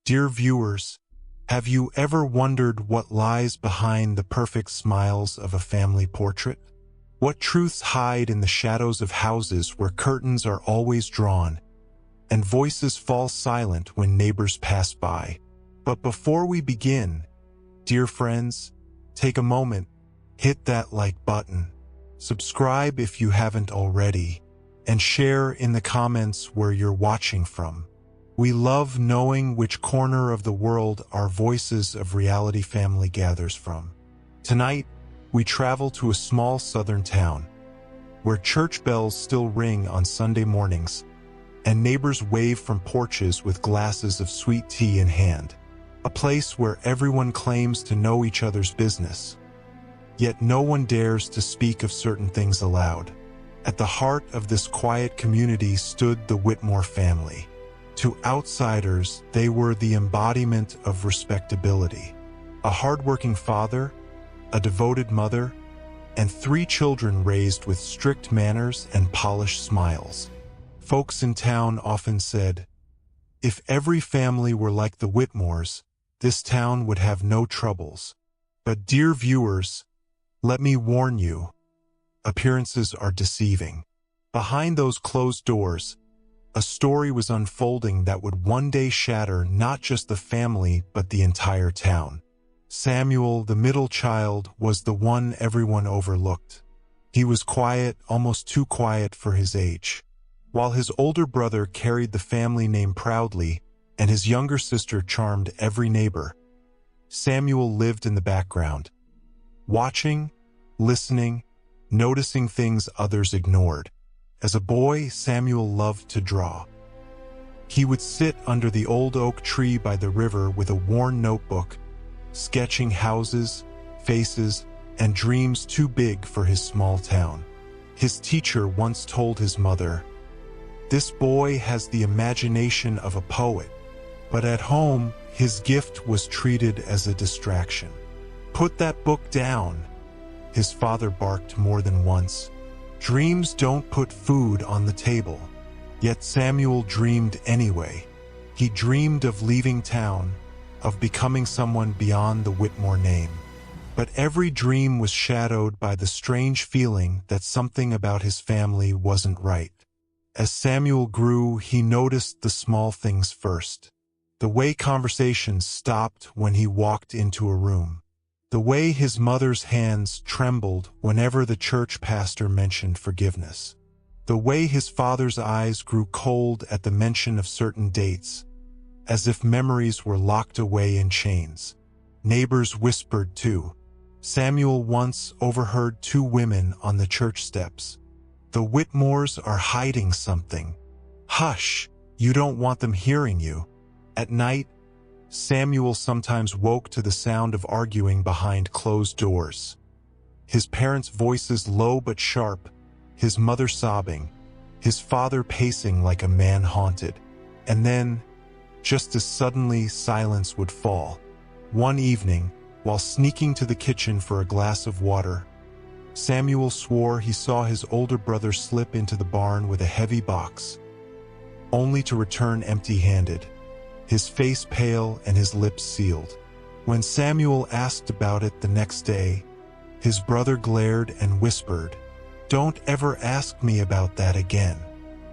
Dear viewers, have you ever wondered what lies behind the perfect smiles of a family portrait? What truths hide in the shadows of houses where curtains are always drawn and voices fall silent when neighbors pass by? But before we begin, dear friends, take a moment, hit that like button, subscribe if you haven't already, and share in the comments where you're watching from. We love knowing which corner of the world our Voices of Reality family gathers from. Tonight, we travel to a small southern town where church bells still ring on Sunday mornings and neighbors wave from porches with glasses of sweet tea in hand. A place where everyone claims to know each other's business, yet no one dares to speak of certain things aloud. At the heart of this quiet community stood the Whitmore family. To outsiders, they were the embodiment of respectability. A hardworking father, a devoted mother, and 3 children raised with strict manners and polished smiles. Folks in town often said, if every family were like the Whitmores, this town would have no troubles. But dear viewers, let me warn you, appearances are deceiving. Behind those closed doors, a story was unfolding that would one day shatter not just the family but the entire town. Samuel, the middle child, was the one everyone overlooked. He was quiet, almost too quiet for his age. While his older brother carried the family name proudly and his younger sister charmed every neighbor, Samuel lived in the background, watching, listening, noticing things others ignored. As a boy, Samuel loved to draw. He would sit under the old oak tree by the river with a worn notebook, sketching houses, faces, and dreams too big for his small town. His teacher once told his mother, "This boy has the imagination of a poet," but at home, his gift was treated as a distraction. "Put that book down," his father barked more than once. Dreams don't put food on the table. Yet Samuel dreamed anyway. He dreamed of leaving town, of becoming someone beyond the Whitmore name. But every dream was shadowed by the strange feeling that something about his family wasn't right. As Samuel grew, he noticed the small things first. The way conversations stopped when he walked into a room. The way his mother's hands trembled whenever the church pastor mentioned forgiveness. The way his father's eyes grew cold at the mention of certain dates, as if memories were locked away in chains. Neighbors whispered too. Samuel once overheard 2 women on the church steps. "The Whitmores are hiding something. Hush, you don't want them hearing you." At night, Samuel sometimes woke to the sound of arguing behind closed doors. His parents' voices low but sharp, his mother sobbing, his father pacing like a man haunted. And then, just as suddenly, silence would fall. One evening, while sneaking to the kitchen for a glass of water, Samuel swore he saw his older brother slip into the barn with a heavy box, only to return empty-handed, his face pale and his lips sealed. When Samuel asked about it the next day, his brother glared and whispered, "Don't ever ask me about that again."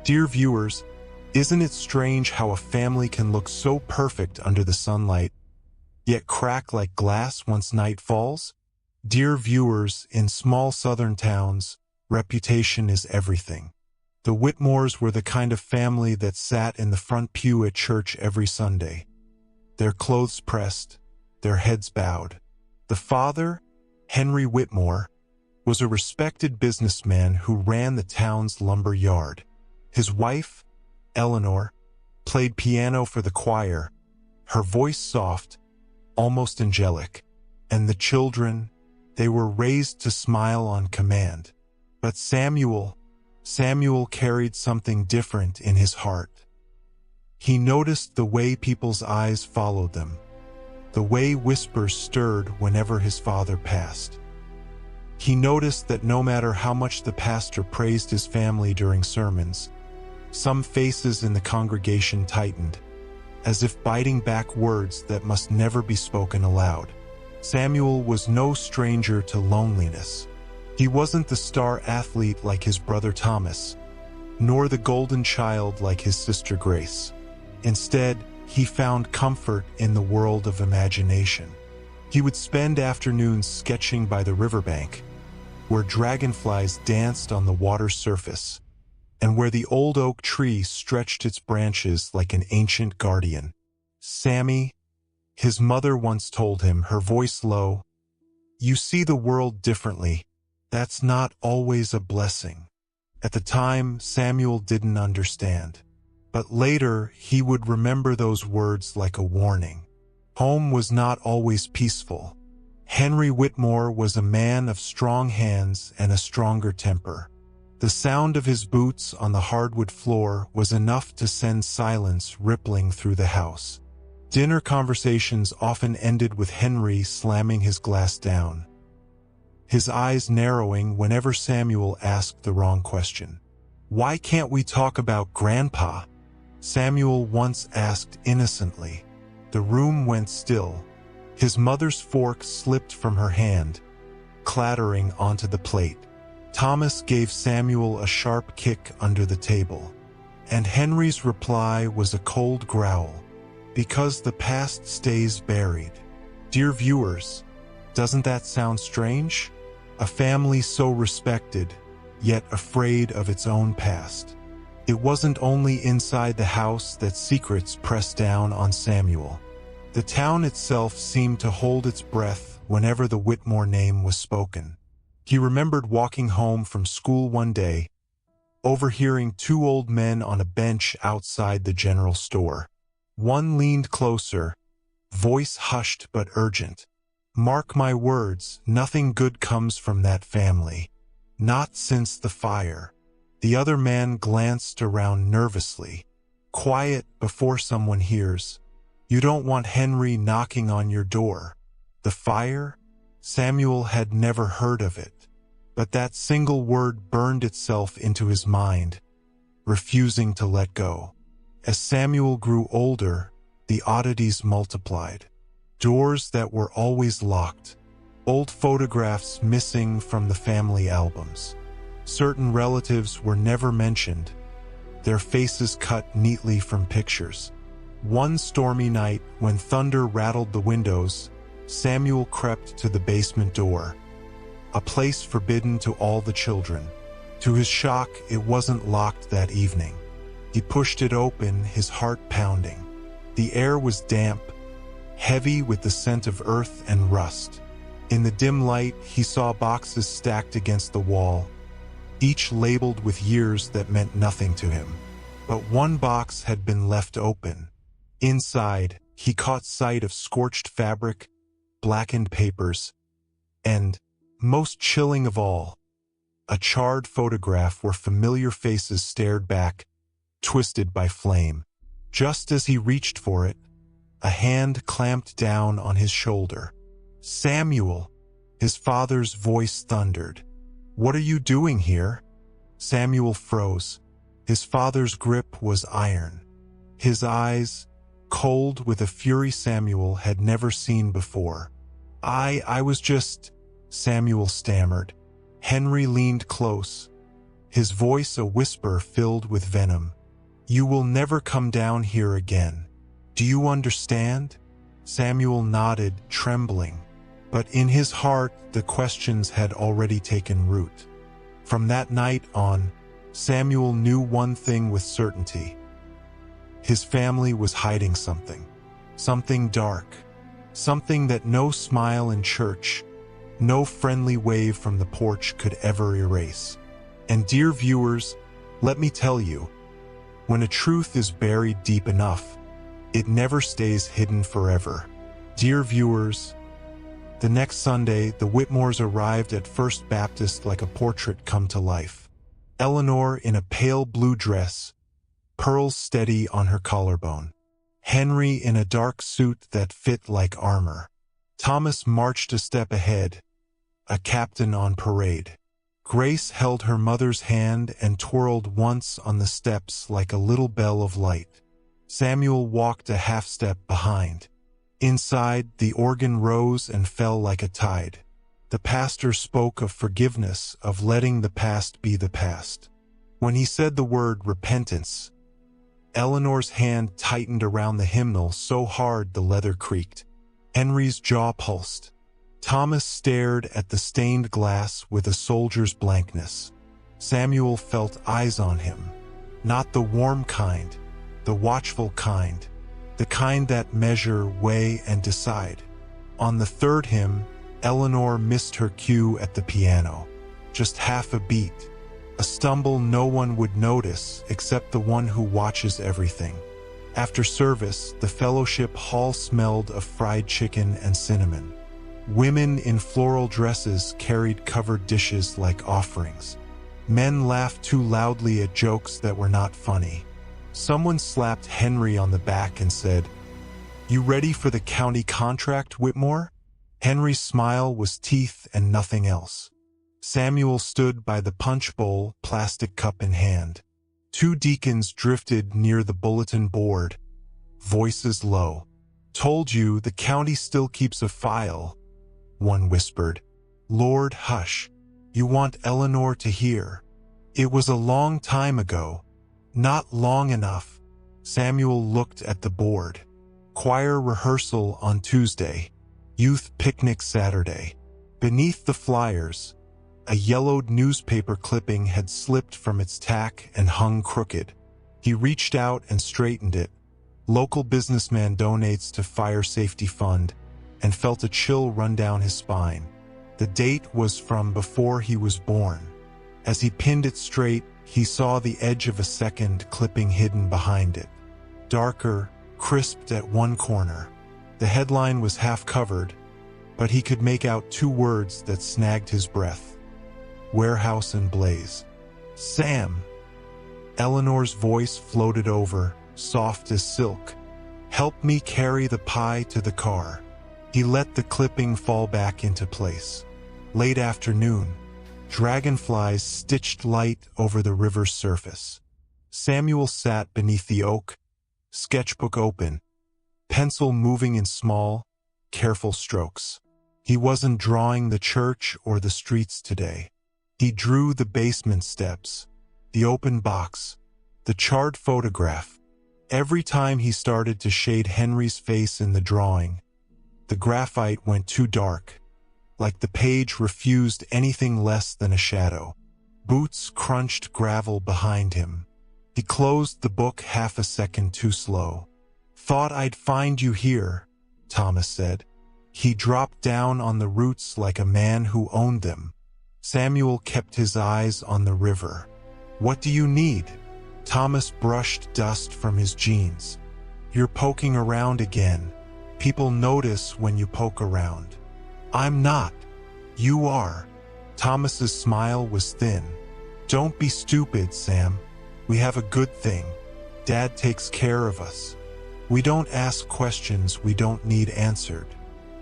Dear viewers, isn't it strange how a family can look so perfect under the sunlight, yet crack like glass once night falls? Dear viewers, in small southern towns, reputation is everything. The Whitmores were the kind of family that sat in the front pew at church every Sunday, their clothes pressed, their heads bowed. The father, Henry Whitmore, was a respected businessman who ran the town's lumber yard. His wife, Eleanor, played piano for the choir, her voice soft, almost angelic. And the children, they were raised to smile on command. But Samuel carried something different in his heart. He noticed the way people's eyes followed them, the way whispers stirred whenever his father passed. He noticed that no matter how much the pastor praised his family during sermons, some faces in the congregation tightened, as if biting back words that must never be spoken aloud. Samuel was no stranger to loneliness. He wasn't the star athlete like his brother Thomas, nor the golden child like his sister Grace. Instead, he found comfort in the world of imagination. He would spend afternoons sketching by the riverbank, where dragonflies danced on the water's surface, and where the old oak tree stretched its branches like an ancient guardian. "Sammy," his mother once told him, her voice low, "you see the world differently. That's not always a blessing." At the time, Samuel didn't understand. But later, he would remember those words like a warning. Home was not always peaceful. Henry Whitmore was a man of strong hands and a stronger temper. The sound of his boots on the hardwood floor was enough to send silence rippling through the house. Dinner conversations often ended with Henry slamming his glass down, his eyes narrowing whenever Samuel asked the wrong question. "Why can't we talk about Grandpa?" Samuel once asked innocently. The room went still. His mother's fork slipped from her hand, clattering onto the plate. Thomas gave Samuel a sharp kick under the table, and Henry's reply was a cold growl. "Because the past stays buried." Dear viewers, doesn't that sound strange? A family so respected, yet afraid of its own past. It wasn't only inside the house that secrets pressed down on Samuel. The town itself seemed to hold its breath whenever the Whitmore name was spoken. He remembered walking home from school one day, overhearing two old men on a bench outside the general store. One leaned closer, voice hushed but urgent. "Mark my words, nothing good comes from that family. Not since the fire." The other man glanced around nervously. "Quiet before someone hears. You don't want Henry knocking on your door." The fire? Samuel had never heard of it. But that single word burned itself into his mind, refusing to let go. As Samuel grew older, the oddities multiplied. Doors that were always locked. Old photographs missing from the family albums. Certain relatives were never mentioned, their faces cut neatly from pictures. One stormy night, when thunder rattled the windows, Samuel crept to the basement door, a place forbidden to all the children. To his shock, it wasn't locked that evening. He pushed it open, his heart pounding. The air was damp, heavy with the scent of earth and rust. In the dim light, he saw boxes stacked against the wall, each labeled with years that meant nothing to him. But one box had been left open. Inside, he caught sight of scorched fabric, blackened papers, and, most chilling of all, a charred photograph where familiar faces stared back, twisted by flame. Just as he reached for it, a hand clamped down on his shoulder. "Samuel!" His father's voice thundered. "What are you doing here?" Samuel froze. His father's grip was iron. His eyes, cold with a fury Samuel had never seen before. I was just..." Samuel stammered. Henry leaned close, his voice a whisper filled with venom. "You will never come down here again. Do you understand?" Samuel nodded, trembling. But in his heart, the questions had already taken root. From that night on, Samuel knew one thing with certainty. His family was hiding something. Something dark. Something that no smile in church, no friendly wave from the porch could ever erase. And dear viewers, let me tell you, when a truth is buried deep enough, it never stays hidden forever. Dear viewers, the next Sunday, the Whitmores arrived at First Baptist like a portrait come to life. Eleanor in a pale blue dress, pearls steady on her collarbone. Henry in a dark suit that fit like armor. Thomas marched a step ahead, a captain on parade. Grace held her mother's hand and twirled once on the steps like a little bell of light. Samuel walked a half-step behind. Inside, the organ rose and fell like a tide. The pastor spoke of forgiveness, of letting the past be the past. When he said the word repentance, Eleanor's hand tightened around the hymnal so hard the leather creaked. Henry's jaw pulsed. Thomas stared at the stained glass with a soldier's blankness. Samuel felt eyes on him. Not the warm kind, the watchful kind. The kind that measure, weigh, and decide. On the third hymn, Eleanor missed her cue at the piano. Just half a beat. A stumble no one would notice except the one who watches everything. After service, the fellowship hall smelled of fried chicken and cinnamon. Women in floral dresses carried covered dishes like offerings. Men laughed too loudly at jokes that were not funny. Someone slapped Henry on the back and said, "You ready for the county contract, Whitmore?" Henry's smile was teeth and nothing else. Samuel stood by the punch bowl, plastic cup in hand. Two deacons drifted near the bulletin board, voices low. "Told you the county still keeps a file," one whispered. "Lord, hush. You want Eleanor to hear. It was a long time ago. Not long enough." Samuel looked at the board. Choir rehearsal on Tuesday. Youth picnic Saturday. Beneath the flyers, a yellowed newspaper clipping had slipped from its tack and hung crooked. He reached out and straightened it. Local businessman donates to fire safety fund, and felt a chill run down his spine. The date was from before he was born. As he pinned it straight, he saw the edge of a second clipping hidden behind it. Darker, crisped at one corner. The headline was half covered, but he could make out two words that snagged his breath. Warehouse and Blaze. "Sam." Eleanor's voice floated over, soft as silk. "Help me carry the pie to the car." He let the clipping fall back into place. Late afternoon. Dragonflies stitched light over the river's surface. Samuel sat beneath the oak, sketchbook open, pencil moving in small, careful strokes. He wasn't drawing the church or the streets today. He drew the basement steps, the open box, the charred photograph. Every time he started to shade Henry's face in the drawing, the graphite went too dark, like the page refused anything less than a shadow. Boots crunched gravel behind him. He closed the book half a second too slow. "Thought I'd find you here," Thomas said. He dropped down on the roots like a man who owned them. Samuel kept his eyes on the river. "What do you need?" Thomas brushed dust from his jeans. "You're poking around again. People notice when you poke around." "I'm not. You are." Thomas's smile was thin. "Don't be stupid, Sam. We have a good thing. Dad takes care of us. We don't ask questions we don't need answered."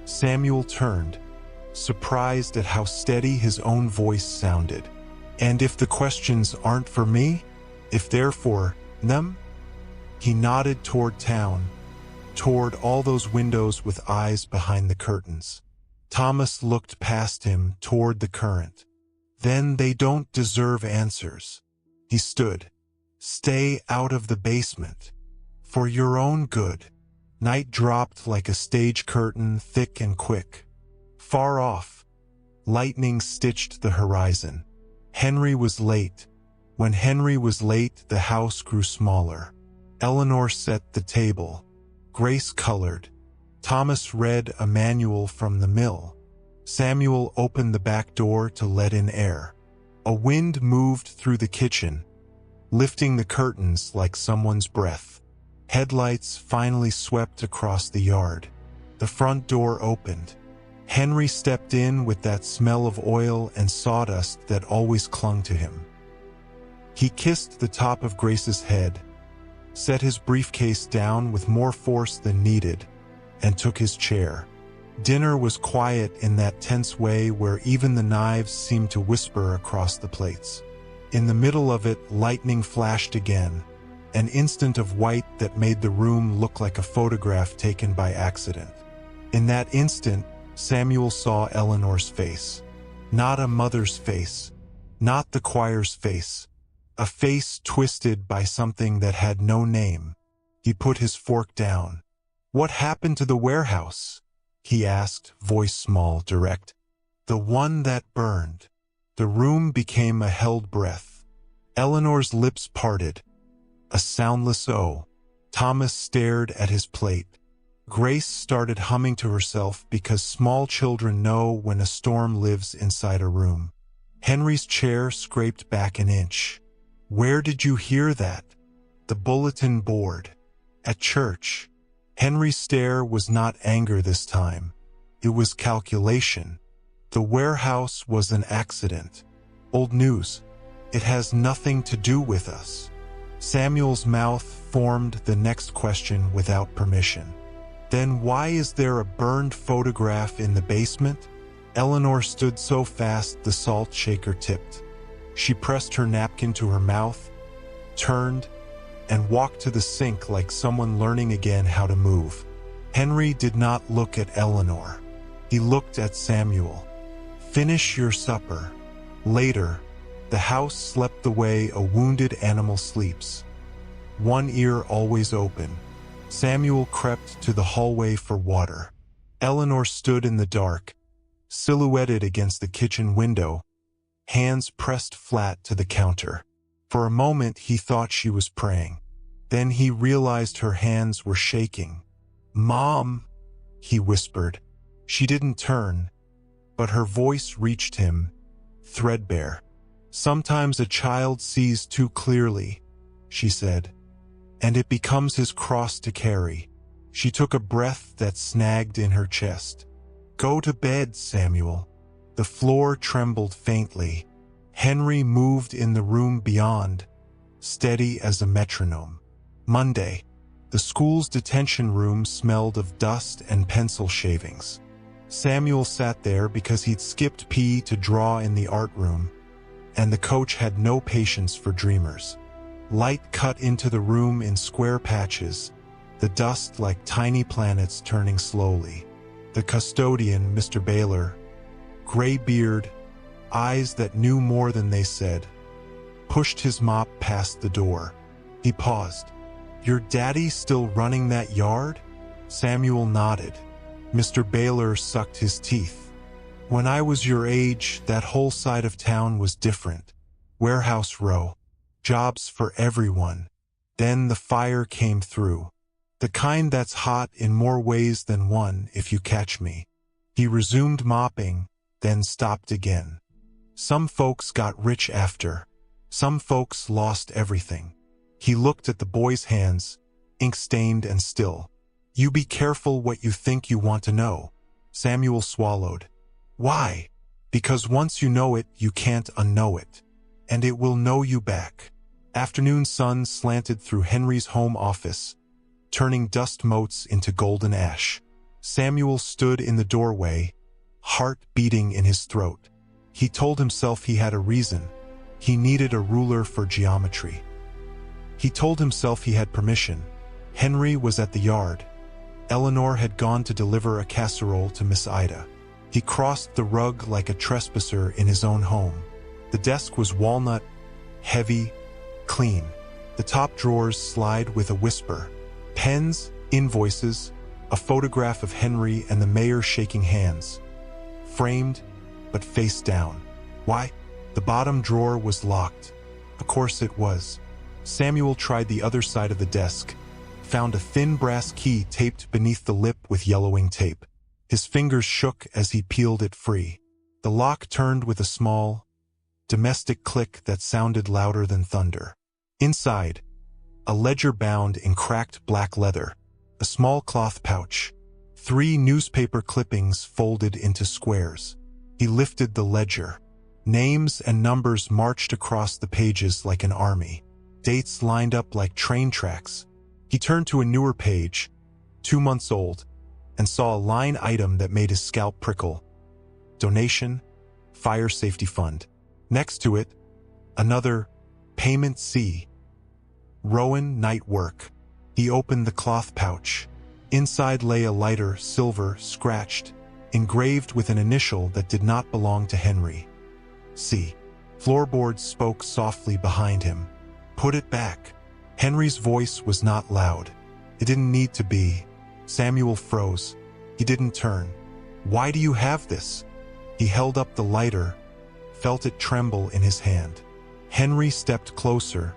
Samuel turned, surprised at how steady his own voice sounded. "And if the questions aren't for me? If they're for them?" He nodded toward town, toward all those windows with eyes behind the curtains. Thomas looked past him toward the current. "Then they don't deserve answers." He stood. "Stay out of the basement. For your own good." Night dropped like a stage curtain, thick and quick. Far off, lightning stitched the horizon. Henry was late. When Henry was late, the house grew smaller. Eleanor set the table. Grace colored. Thomas read a manual from the mill. Samuel opened the back door to let in air. A wind moved through the kitchen, lifting the curtains like someone's breath. Headlights finally swept across the yard. The front door opened. Henry stepped in with that smell of oil and sawdust that always clung to him. He kissed the top of Grace's head, set his briefcase down with more force than needed, and took his chair. Dinner was quiet in that tense way where even the knives seemed to whisper across the plates. In the middle of it, lightning flashed again. an instant of white that made the room look like a photograph taken by accident. In that instant, Samuel saw Eleanor's face. Not a mother's face, not the choir's face, a face twisted by something that had no name. He put his fork down. "What happened to the warehouse?" he asked, voice small, direct. "The one that burned." The room became a held breath. Eleanor's lips parted. A soundless "oh." Thomas stared at his plate. Grace started humming to herself because small children know when a storm lives inside a room. Henry's chair scraped back an inch. "Where did you hear that?" "The bulletin board. At church." Henry's stare was not anger this time. It was calculation. The warehouse was an accident. Old news. It has nothing to do with us. Samuel's mouth formed the next question without permission. "Then why is there a burned photograph in the basement?" Eleanor stood so fast the salt shaker tipped. She pressed her napkin to her mouth, turned, and walked to the sink like someone learning again how to move. Henry did not look at Eleanor. He looked at Samuel. "Finish your supper." Later, the house slept the way a wounded animal sleeps. One ear always open. Samuel crept to the hallway for water. Eleanor stood in the dark, silhouetted against the kitchen window, hands pressed flat to the counter. For a moment he thought she was praying. Then he realized her hands were shaking. "Mom," he whispered. She didn't turn, but her voice reached him, threadbare. "Sometimes a child sees too clearly," she said, "and it becomes his cross to carry." She took a breath that snagged in her chest. "Go to bed, Samuel." The floor trembled faintly. Henry moved in the room beyond, steady as a metronome. Monday. The school's detention room smelled of dust and pencil shavings. Samuel sat there because he'd skipped PE to draw in the art room, and the coach had no patience for dreamers. Light cut into the room in square patches, the dust like tiny planets turning slowly. The custodian, Mr. Baylor, gray beard, eyes that knew more than they said, pushed his mop past the door. He paused. "Your daddy still running that yard?" Samuel nodded. Mr. Baylor sucked his teeth. "When I was your age, that whole side of town was different. Warehouse row. Jobs for everyone. Then the fire came through. The kind that's hot in more ways than one, if you catch me." He resumed mopping, then stopped again. "Some folks got rich after. Some folks lost everything." He looked at the boy's hands, ink-stained and still. "You be careful what you think you want to know." Samuel swallowed. "Why?" "Because once you know it, you can't unknow it. And it will know you back." Afternoon sun slanted through Henry's home office, turning dust motes into golden ash. Samuel stood in the doorway, heart beating in his throat. He told himself he had a reason. He needed a ruler for geometry. He told himself he had permission. Henry was at the yard. Eleanor had gone to deliver a casserole to Miss Ida. He crossed the rug like a trespasser in his own home. The desk was walnut, heavy, clean. The top drawers slide with a whisper. Pens, invoices, a photograph of Henry and the mayor shaking hands. Framed, but face down. Why? The bottom drawer was locked. Of course it was. Samuel tried the other side of the desk, found a thin brass key taped beneath the lip with yellowing tape. His fingers shook as he peeled it free. The lock turned with a small, domestic click that sounded louder than thunder. Inside, a ledger bound in cracked black leather, a small cloth pouch, 3 newspaper clippings folded into squares. He lifted the ledger. Names and numbers marched across the pages like an army. Dates lined up like train tracks. He turned to a newer page, 2 months old, and saw a line item that made his scalp prickle. Donation, Fire Safety Fund. Next to it, another, Payment C. Rowan, night work. He opened the cloth pouch. Inside lay a lighter, silver, scratched, engraved with an initial that did not belong to Henry. See. Floorboards spoke softly behind him. Put it back. Henry's voice was not loud. It didn't need to be. Samuel froze. He didn't turn. Why do you have this? He held up the lighter, felt it tremble in his hand. Henry stepped closer,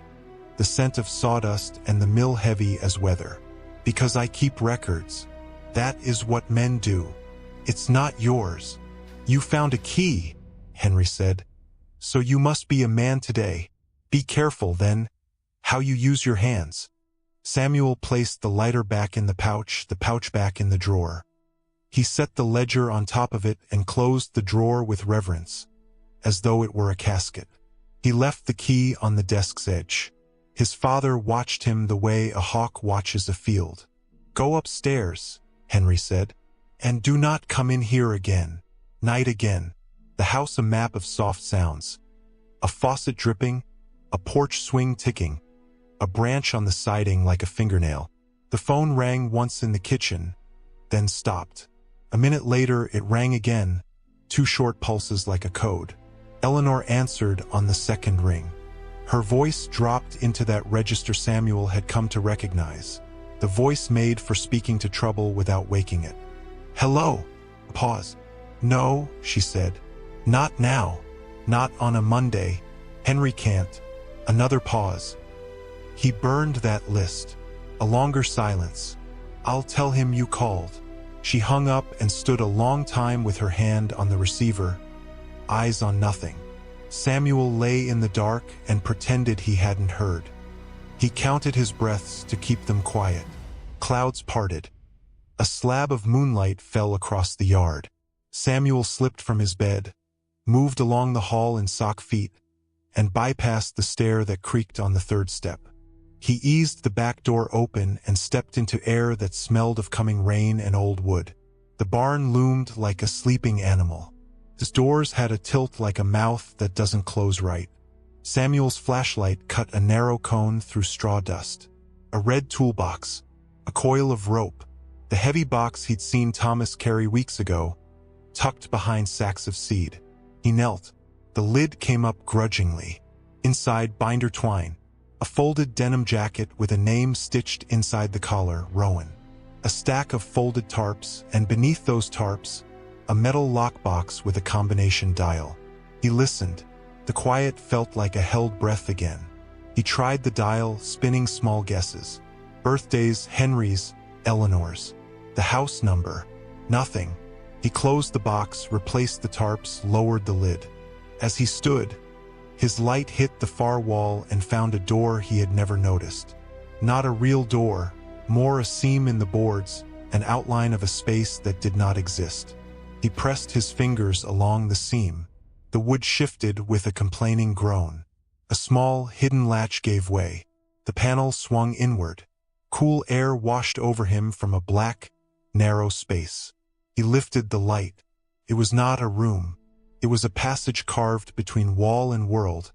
the scent of sawdust and the mill heavy as weather. Because I keep records. That is what men do. It's not yours. You found a key, Henry said. So you must be a man today. Be careful, then, how you use your hands. Samuel placed the lighter back in the pouch back in the drawer. He set the ledger on top of it and closed the drawer with reverence, as though it were a casket. He left the key on the desk's edge. His father watched him the way a hawk watches a field. Go upstairs, Henry said, and do not come in here again. Night again. The house a map of soft sounds. A faucet dripping, a porch swing ticking, a branch on the siding like a fingernail. The phone rang once in the kitchen, then stopped. A minute later it rang again, 2 short pulses like a code. Eleanor answered on the second ring. Her voice dropped into that register Samuel had come to recognize, the voice made for speaking to trouble without waking it. Hello. Pause. No, she said. Not now. Not on a Monday. Henry can't. Another pause. He burned that list. A longer silence. I'll tell him you called. She hung up and stood a long time with her hand on the receiver, eyes on nothing. Samuel lay in the dark and pretended he hadn't heard. He counted his breaths to keep them quiet. Clouds parted. A slab of moonlight fell across the yard. Samuel slipped from his bed, moved along the hall in sock feet, and bypassed the stair that creaked on the 3rd step. He eased the back door open and stepped into air that smelled of coming rain and old wood. The barn loomed like a sleeping animal. His doors had a tilt like a mouth that doesn't close right. Samuel's flashlight cut a narrow cone through straw dust. A red toolbox, a coil of rope, the heavy box he'd seen Thomas carry weeks ago, tucked behind sacks of seed. He knelt. The lid came up grudgingly. Inside, binder twine. A folded denim jacket with a name stitched inside the collar, Rowan. A stack of folded tarps, and beneath those tarps, a metal lockbox with a combination dial. He listened. The quiet felt like a held breath again. He tried the dial, spinning small guesses. Birthdays, Henry's, Eleanor's. The house number. Nothing. He closed the box, replaced the tarps, lowered the lid. As he stood, his light hit the far wall and found a door he had never noticed. Not a real door, more a seam in the boards, an outline of a space that did not exist. He pressed his fingers along the seam. The wood shifted with a complaining groan. A small, hidden latch gave way. The panel swung inward. Cool air washed over him from a black, narrow space. He lifted the light. It was not a room. It was a passage carved between wall and world,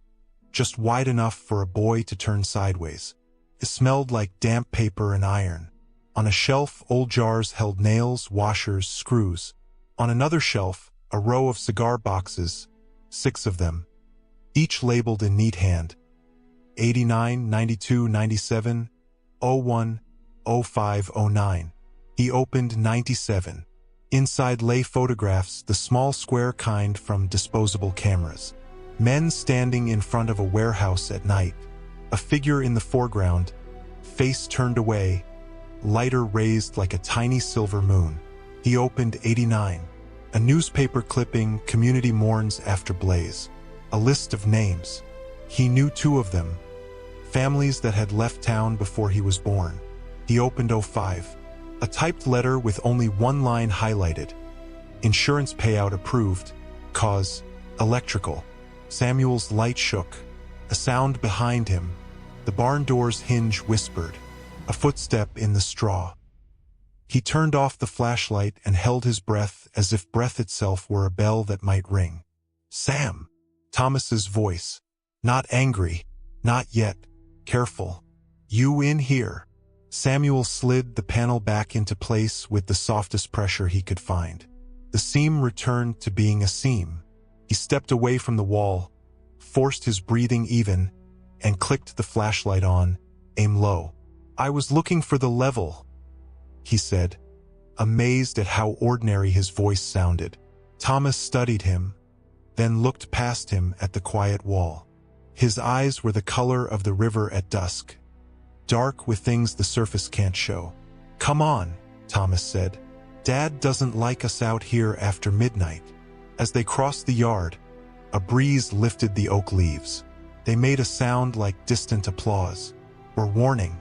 just wide enough for a boy to turn sideways. It smelled like damp paper and iron. On a shelf, old jars held nails, washers, screws. On another shelf, a row of cigar boxes, 6 of them, each labeled in neat hand. 89, 92, 97, 01, 05, 09. He opened 97. Inside lay photographs, the small square kind from disposable cameras. Men standing in front of a warehouse at night. A figure in the foreground, face turned away, lighter raised like a tiny silver moon. He opened 89. A newspaper clipping, Community mourns after blaze. A list of names. He knew 2 of them. Families that had left town before he was born. He opened 05. A typed letter with only 1 line highlighted. Insurance payout approved. Cause, electrical. Samuel's light shook. A sound behind him. The barn door's hinge whispered. A footstep in the straw. He turned off the flashlight and held his breath as if breath itself were a bell that might ring. Sam! Thomas's voice. Not angry. Not yet. Careful. "You in here." Samuel slid the panel back into place with the softest pressure he could find. The seam returned to being a seam. He stepped away from the wall, forced his breathing even, and clicked the flashlight on, aim low. "I was looking for the level," he said, amazed at how ordinary his voice sounded. Thomas studied him, then looked past him at the quiet wall. His eyes were the color of the river at dusk, dark with things the surface can't show. "Come on," Thomas said. "Dad doesn't like us out here after midnight." As they crossed the yard, a breeze lifted the oak leaves. They made a sound like distant applause, or warning.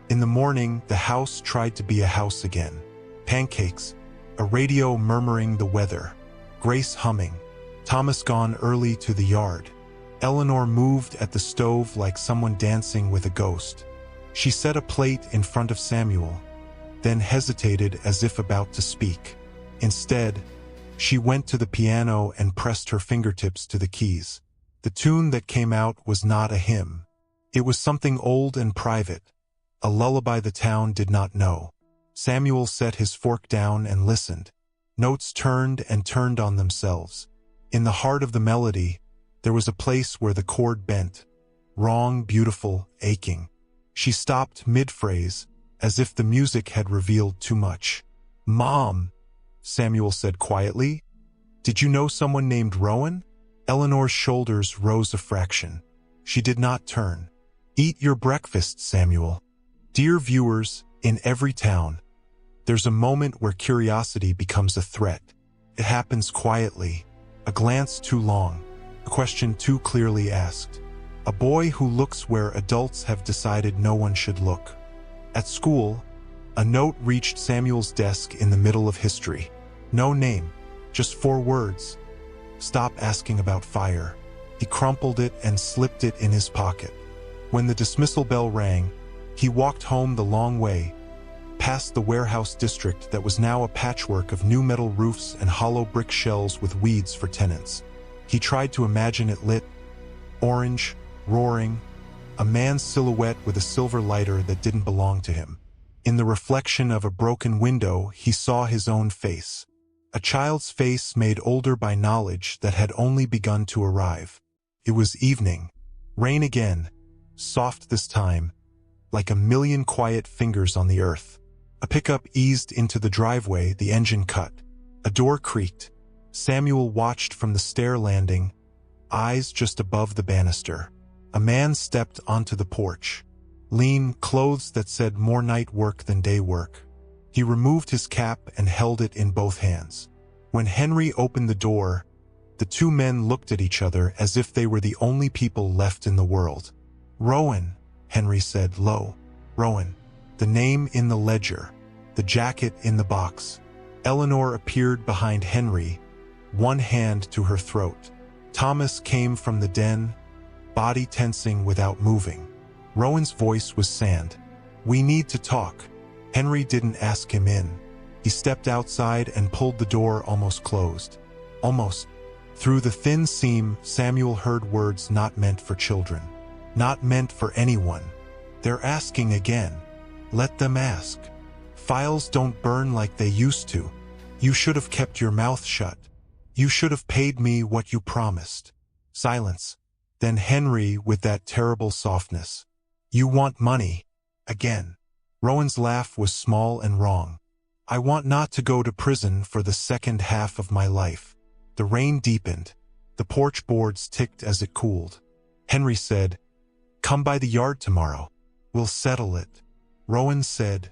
In the morning, the house tried to be a house again. Pancakes, a radio murmuring the weather, Grace humming, Thomas gone early to the yard. Eleanor moved at the stove like someone dancing with a ghost. She set a plate in front of Samuel, then hesitated as if about to speak. Instead, she went to the piano and pressed her fingertips to the keys. The tune that came out was not a hymn. It was something old and private, a lullaby the town did not know. Samuel set his fork down and listened. Notes turned and turned on themselves. In the heart of the melody, there was a place where the chord bent, wrong, beautiful, aching. She stopped mid-phrase, as if the music had revealed too much. "Mom," Samuel said quietly, "did you know someone named Rowan?" Eleanor's shoulders rose a fraction. She did not turn. "Eat your breakfast, Samuel." Dear viewers, in every town, there's a moment where curiosity becomes a threat. It happens quietly, a glance too long, a question too clearly asked. A boy who looks where adults have decided no one should look. At school, a note reached Samuel's desk in the middle of history. No name, just 4 words. "Stop asking about fire." He crumpled it and slipped it in his pocket. When the dismissal bell rang, he walked home the long way, past the warehouse district that was now a patchwork of new metal roofs and hollow brick shells with weeds for tenants. He tried to imagine it lit, orange, roaring, a man's silhouette with a silver lighter that didn't belong to him. In the reflection of a broken window, he saw his own face. A child's face made older by knowledge that had only begun to arrive. It was evening. Rain again, soft this time, like a million quiet fingers on the earth. A pickup eased into the driveway, the engine cut. A door creaked. Samuel watched from the stair landing, eyes just above the banister. A man stepped onto the porch. Lean, clothes that said more night work than day work. He removed his cap and held it in both hands. When Henry opened the door, the 2 men looked at each other as if they were the only people left in the world. "Rowan," Henry said low. "Rowan." The name in the ledger, the jacket in the box. Eleanor appeared behind Henry, one hand to her throat. Thomas came from the den, body tensing without moving. Rowan's voice was sand. "We need to talk." Henry didn't ask him in. He stepped outside and pulled the door almost closed. Almost. Through the thin seam, Samuel heard words not meant for children. Not meant for anyone. "They're asking again." "Let them ask. Files don't burn like they used to. You should have kept your mouth shut. You should have paid me what you promised." Silence. Then Henry with that terrible softness. "You want money. Again." Rowan's laugh was small and wrong. "I want not to go to prison for the second half of my life." The rain deepened. The porch boards ticked as it cooled. Henry said, "Come by the yard tomorrow. We'll settle it." Rowan said,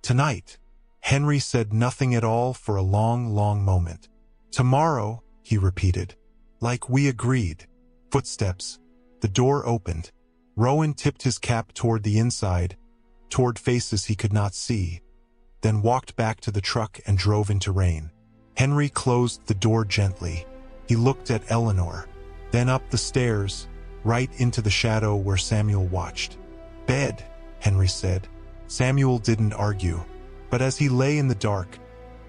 "Tonight." Henry said nothing at all for a long, long moment. "Tomorrow," he repeated, "like we agreed." Footsteps. The door opened. Rowan tipped his cap toward the inside, toward faces he could not see, then walked back to the truck and drove into rain. Henry closed the door gently. He looked at Eleanor, then up the stairs, right into the shadow where Samuel watched. "Bed," Henry said. Samuel didn't argue, but as he lay in the dark,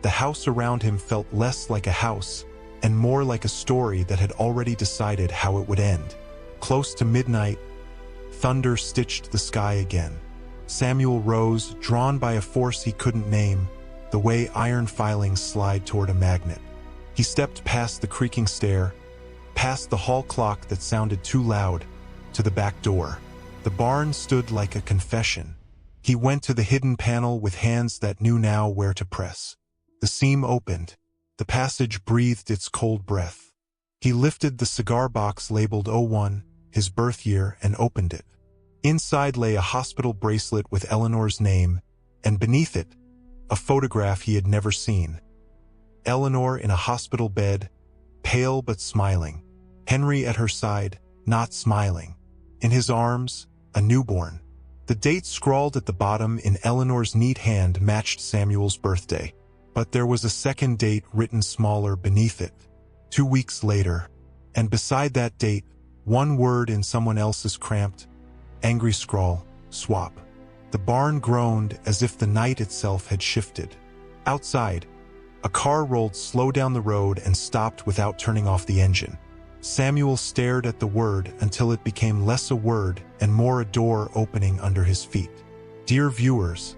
the house around him felt less like a house and more like a story that had already decided how it would end. Close to midnight, thunder stitched the sky again. Samuel rose, drawn by a force he couldn't name, the way iron filings slide toward a magnet. He stepped past the creaking stair, past the hall clock that sounded too loud, to the back door. The barn stood like a confession. He went to the hidden panel with hands that knew now where to press. The seam opened. The passage breathed its cold breath. He lifted the cigar box labeled 01, his birth year, and opened it. Inside lay a hospital bracelet with Eleanor's name, and beneath it, a photograph he had never seen. Eleanor in a hospital bed, pale but smiling. Henry at her side, not smiling. In his arms, a newborn. The date scrawled at the bottom in Eleanor's neat hand matched Samuel's birthday. But there was a second date written smaller beneath it. 2 weeks later. And beside that date, one word in someone else's cramped, angry scrawl, swap. The barn groaned as if the night itself had shifted. Outside, a car rolled slow down the road and stopped without turning off the engine. Samuel stared at the word until it became less a word and more a door opening under his feet. Dear viewers,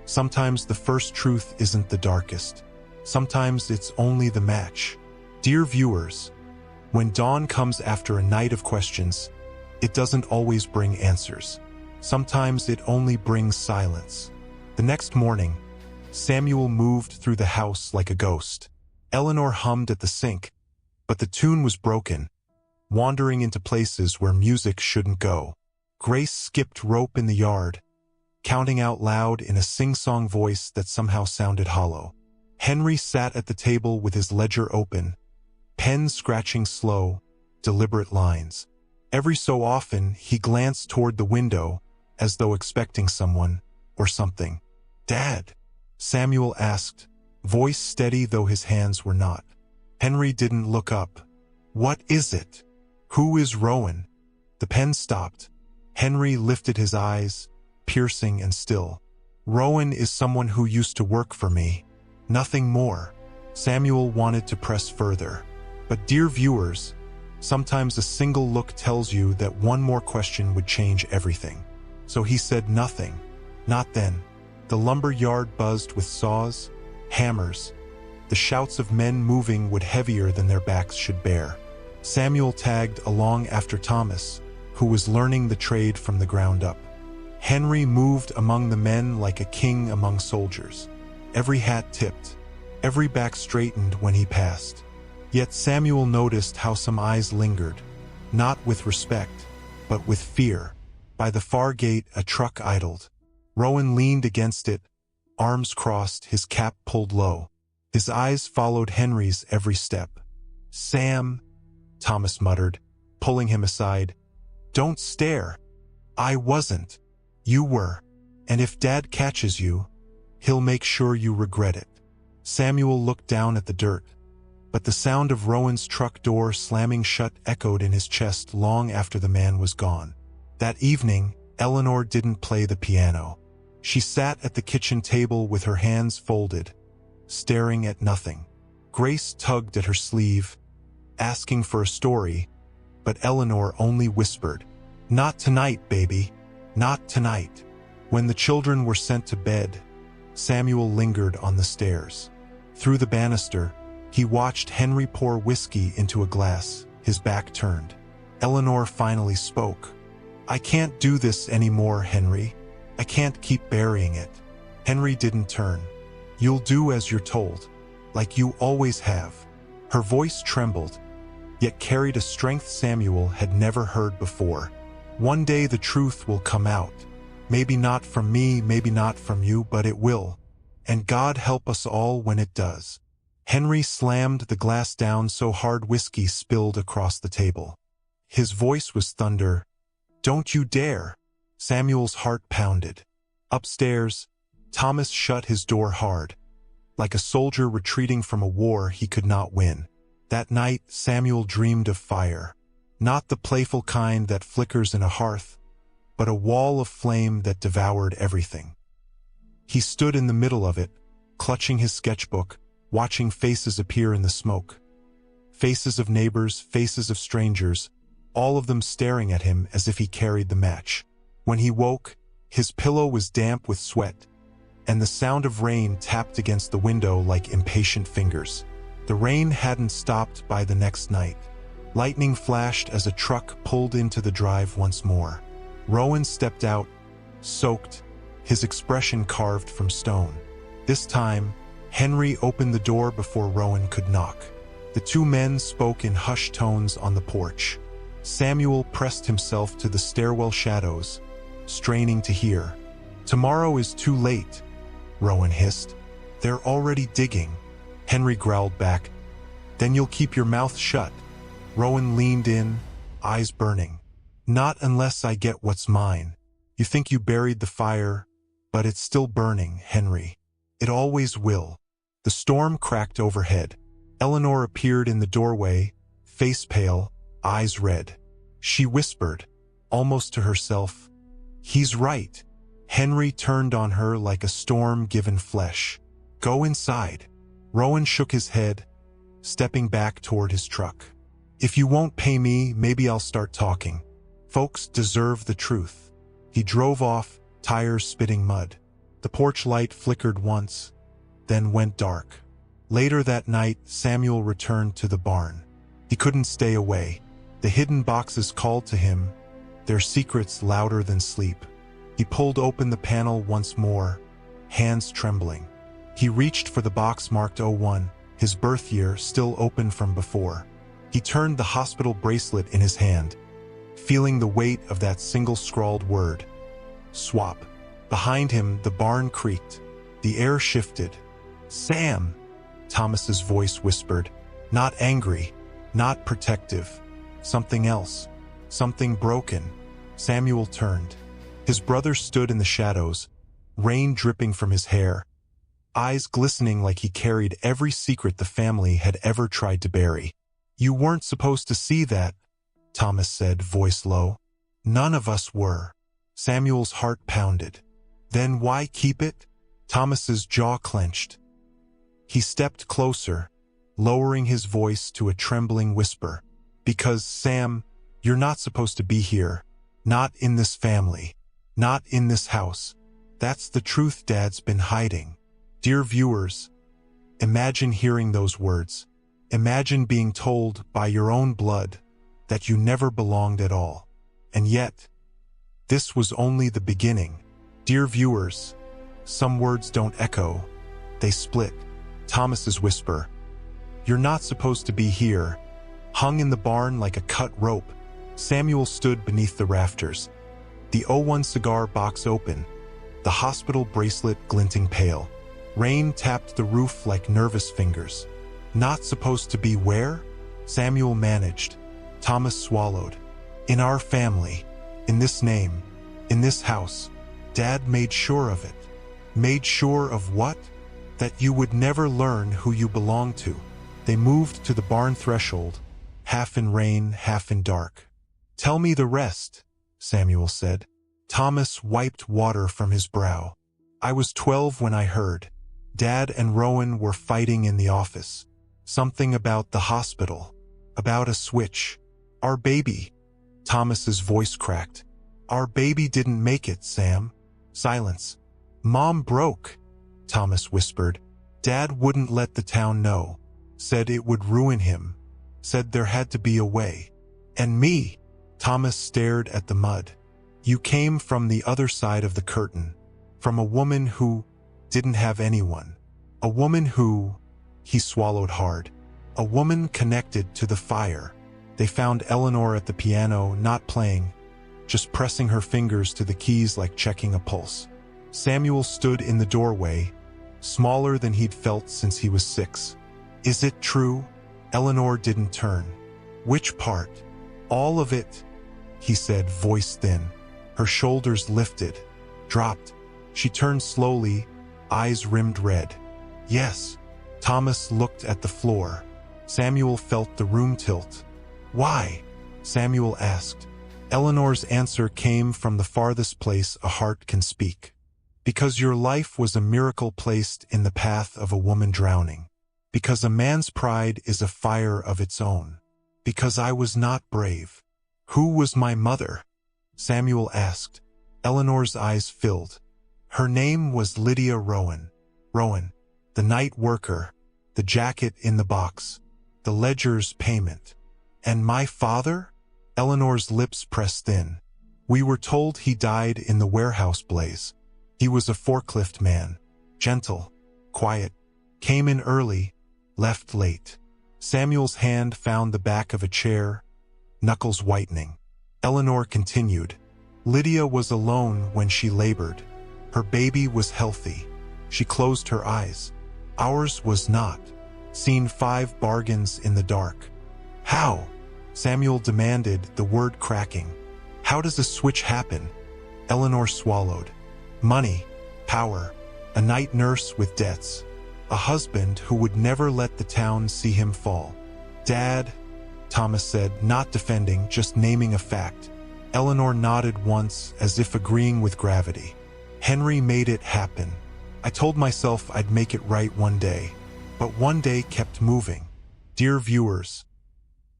sometimes the first truth isn't the darkest. Sometimes it's only the match. Dear viewers, when dawn comes after a night of questions, it doesn't always bring answers. Sometimes it only brings silence. The next morning, Samuel moved through the house like a ghost. Eleanor hummed at the sink, but the tune was broken, wandering into places where music shouldn't go. Grace skipped rope in the yard, counting out loud in a sing-song voice that somehow sounded hollow. Henry sat at the table with his ledger open, pen scratching slow, deliberate lines. Every so often, he glanced toward the window, as though expecting someone or something. "Dad?" Samuel asked, voice steady though his hands were not. Henry didn't look up. "What is it? Who is Rowan?" The pen stopped. Henry lifted his eyes, piercing and still. "Rowan is someone who used to work for me. Nothing more." Samuel wanted to press further. But dear viewers, sometimes a single look tells you that one more question would change everything. So he said nothing. Not then. The lumber yard buzzed with saws, hammers. The shouts of men moving wood heavier than their backs should bear. Samuel tagged along after Thomas, who was learning the trade from the ground up. Henry moved among the men like a king among soldiers. Every hat tipped, every back straightened when he passed. Yet Samuel noticed how some eyes lingered, not with respect, but with fear. By the far gate a truck idled. Rowan leaned against it, arms crossed, his cap pulled low. His eyes followed Henry's every step. "Sam," Thomas muttered, pulling him aside. "Don't stare. I wasn't. You were. And if Dad catches you, he'll make sure you regret it." Samuel looked down at the dirt, but the sound of Rowan's truck door slamming shut echoed in his chest long after the man was gone. That evening, Eleanor didn't play the piano. She sat at the kitchen table with her hands folded, staring at nothing. Grace tugged at her sleeve, asking for a story, but Eleanor only whispered, "Not tonight, baby. Not tonight." When the children were sent to bed, Samuel lingered on the stairs. Through the banister, he watched Henry pour whiskey into a glass, his back turned. Eleanor finally spoke. "I can't do this anymore, Henry. I can't keep burying it." Henry didn't turn. "You'll do as you're told, like you always have." Her voice trembled, yet carried a strength Samuel had never heard before. "One day the truth will come out. Maybe not from me, maybe not from you, but it will. And God help us all when it does." Henry slammed the glass down so hard whiskey spilled across the table. His voice was thunder. "Don't you dare!" Samuel's heart pounded. Upstairs, Thomas shut his door hard, like a soldier retreating from a war he could not win. That night, Samuel dreamed of fire. Not the playful kind that flickers in a hearth, but a wall of flame that devoured everything. He stood in the middle of it, clutching his sketchbook, watching faces appear in the smoke. Faces of neighbors, faces of strangers, all of them staring at him as if he carried the match. When he woke, His pillow was damp with sweat, and the sound of rain tapped against the window like impatient fingers. The rain hadn't stopped by the next night. Lightning flashed as a truck pulled into the drive once more. Rowan stepped out, soaked, his expression carved from stone. This time, Henry opened the door before Rowan could knock. The two men spoke in hushed tones on the porch. Samuel pressed himself to the stairwell shadows, straining to hear. "Tomorrow is too late," Rowan hissed. "They're already digging." Henry growled back. "Then you'll keep your mouth shut." Rowan leaned in, eyes burning. "Not unless I get what's mine. You think you buried the fire, but it's still burning, Henry. It always will." The storm cracked overhead. Eleanor appeared in the doorway, face pale, eyes red. She whispered, almost to herself, "He's right." Henry turned on her like a storm given flesh. "Go inside." Rowan shook his head, stepping back toward his truck. "If you won't pay me, maybe I'll start talking. Folks deserve the truth." He drove off, tires spitting mud. The porch light flickered once, then went dark. Later that night, Samuel returned to the barn. He couldn't stay away. The hidden boxes called to him, their secrets louder than sleep. He pulled open the panel once more, hands trembling. He reached for the box marked 01, his birth year still open from before. He turned the hospital bracelet in his hand, feeling the weight of that single scrawled word. Swap. Behind him, the barn creaked. The air shifted. "Sam!" Thomas's voice whispered, not angry, not protective. Something else. Something broken. Samuel turned. His brother stood in the shadows, rain dripping from his hair, eyes glistening like he carried every secret the family had ever tried to bury. "You weren't supposed to see that," Thomas said, voice low. "None of us were." Samuel's heart pounded. "Then why keep it?" Thomas's jaw clenched. He stepped closer, lowering his voice to a trembling whisper. "Because, Sam, you're not supposed to be here. Not in this family. Not in this house. That's the truth Dad's been hiding." Dear viewers, imagine hearing those words. Imagine being told by your own blood that you never belonged at all. And yet, this was only the beginning. Dear viewers, some words don't echo, they split. Thomas's whisper, "You're not supposed to be here," hung in the barn like a cut rope. Samuel stood beneath the rafters, the 01 cigar box open, the hospital bracelet glinting pale. Rain tapped the roof like nervous fingers. "Not supposed to be where?" Samuel managed. Thomas swallowed. "In our family. In this name. In this house. Dad made sure of it." Made sure of what? That you would never learn who you belonged to. They moved to the barn threshold, half in rain, half in dark. "Tell me the rest," Samuel said. Thomas wiped water from his brow. "I was 12 when I heard. Dad and Rowan were fighting in the office. Something about the hospital. About a switch. Our baby." Thomas's voice cracked. "Our baby didn't make it, Sam." Silence. "Mom broke," Thomas whispered. "Dad wouldn't let the town know. Said it would ruin him. Said there had to be a way. And me." Thomas stared at the mud. "You came from the other side of the curtain. From a woman who didn't have anyone. A woman who..." He swallowed hard. "A woman connected to the fire." They found Eleanor at the piano, not playing, just pressing her fingers to the keys like checking a pulse. Samuel stood in the doorway, smaller than he'd felt since he was 6. "Is it true?" Eleanor didn't turn. "Which part?" "All of it," he said, voice thin. Her shoulders lifted, dropped. She turned slowly, eyes rimmed red. "Yes." Thomas looked at the floor. Samuel felt the room tilt. "Why?" Samuel asked. Eleanor's answer came from the farthest place a heart can speak. "Because your life was a miracle placed in the path of a woman drowning. Because a man's pride is a fire of its own. Because I was not brave." "Who was my mother?" Samuel asked. Eleanor's eyes filled. Her name was Lydia Rowan. Rowan, the night worker, the jacket in the box, the ledger's payment. And my father? Eleanor's lips pressed thin. We were told he died in the warehouse blaze. He was a forklift man. Gentle, quiet, came in early, left late. Samuel's hand found the back of a chair, knuckles whitening. Eleanor continued. Lydia was alone when she labored. Her baby was healthy. She closed her eyes. Ours was not. Seen 5 bargains in the dark. How? Samuel demanded, the word cracking. How does a switch happen? Eleanor swallowed. Money, power, a night nurse with debts, a husband who would never let the town see him fall. Dad, Thomas said, not defending, just naming a fact. Eleanor nodded once, as if agreeing with gravity. Henry made it happen. I told myself I'd make it right one day, but one day kept moving. Dear viewers,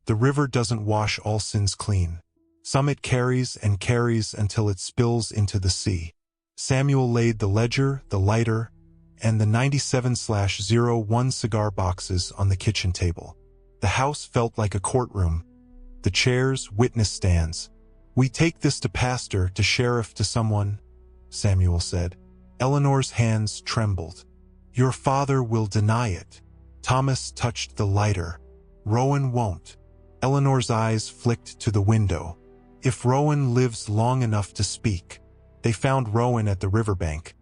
the river doesn't wash all sins clean. Some it carries and carries until it spills into the sea. Samuel laid the ledger, the lighter, and the 97/01 cigar boxes on the kitchen table. The house felt like a courtroom. The chairs, witness stands. We take this to pastor, to sheriff, to someone, Samuel said. Eleanor's hands trembled. Your father will deny it. Thomas touched the lighter. Rowan won't. Eleanor's eyes flicked to the window. If Rowan lives long enough to speak. They found Rowan at the riverbank,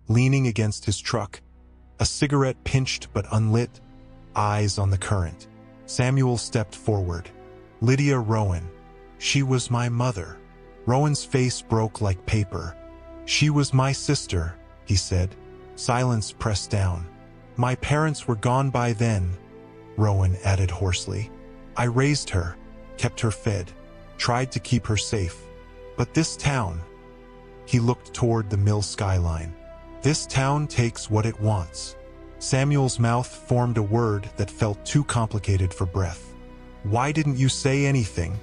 leaning against his truck, a cigarette pinched but unlit, eyes on the current. Samuel stepped forward. Lydia Rowan. She was my mother. Rowan's face broke like paper. She was my sister, he said. Silence pressed down. My parents were gone by then, Rowan added hoarsely. I raised her, kept her fed, tried to keep her safe. But this town, he looked toward the mill skyline. This town takes what it wants. Samuel's mouth formed a word that felt too complicated for breath. Why didn't you say anything?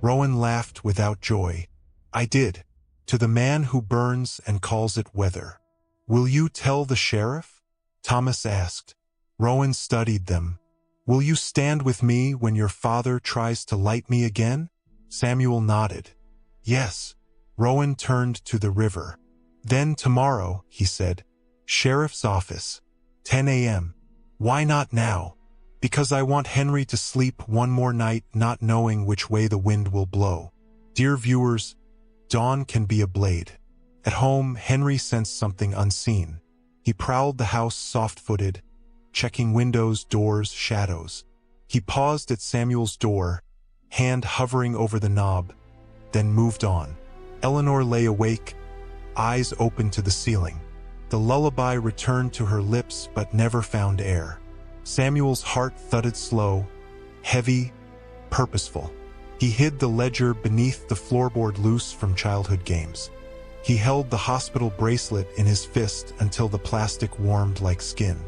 Rowan laughed without joy. I did. To the man who burns and calls it weather. Will you tell the sheriff? Thomas asked. Rowan studied them. Will you stand with me when your father tries to light me again? Samuel nodded. Yes. Rowan turned to the river. Then tomorrow, he said. Sheriff's office. 10 a.m. Why not now? Because I want Henry to sleep one more night not knowing which way the wind will blow. Dear viewers, dawn can be a blade. At home, Henry sensed something unseen. He prowled the house soft-footed, checking windows, doors, shadows. He paused at Samuel's door, hand hovering over the knob, then moved on. Eleanor lay awake, eyes open to the ceiling. The lullaby returned to her lips but never found air. Samuel's heart thudded slow, heavy, purposeful. He hid the ledger beneath the floorboard loose from childhood games. He held the hospital bracelet in his fist until the plastic warmed like skin.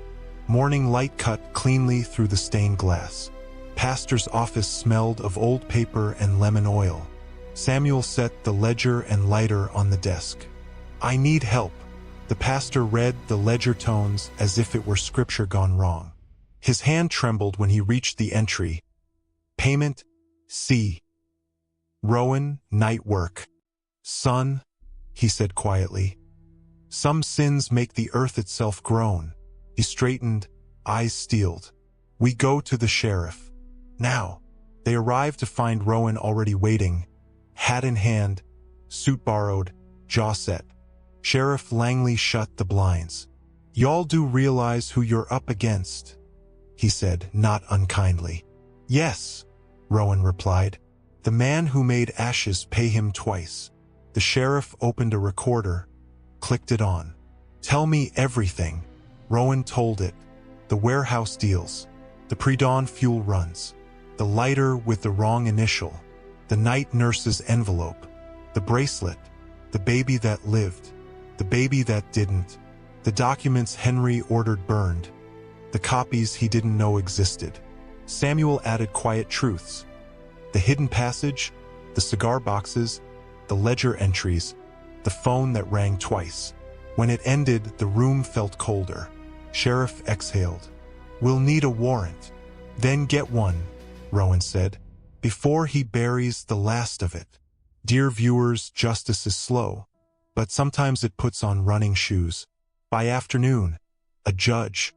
Morning light cut cleanly through the stained glass. Pastor's office smelled of old paper and lemon oil. Samuel set the ledger and lighter on the desk. I need help. The pastor read the ledger tones as if it were scripture gone wrong. His hand trembled when he reached the entry. Payment, C. Rowan, night work. Son, he said quietly. Some sins make the earth itself groan. He straightened, eyes steeled. We go to the sheriff. Now. They arrived to find Rowan already waiting, hat in hand, suit borrowed, jaw set. Sheriff Langley shut the blinds. Y'all do realize who you're up against, he said, not unkindly. Yes, Rowan replied. The man who made Ashes pay him twice. The sheriff opened a recorder, clicked it on. Tell me everything. Rowan told it. The warehouse deals, the pre-dawn fuel runs, the lighter with the wrong initial, the night nurse's envelope, the bracelet, the baby that lived, the baby that didn't, the documents Henry ordered burned, the copies he didn't know existed. Samuel added quiet truths. The hidden passage, the cigar boxes, the ledger entries, the phone that rang twice. When it ended, the room felt colder. Sheriff exhaled. "We'll need a warrant." "Then get one," Rowan said, "before he buries the last of it." Dear viewers, justice is slow, but sometimes it puts on running shoes. By afternoon, a judge,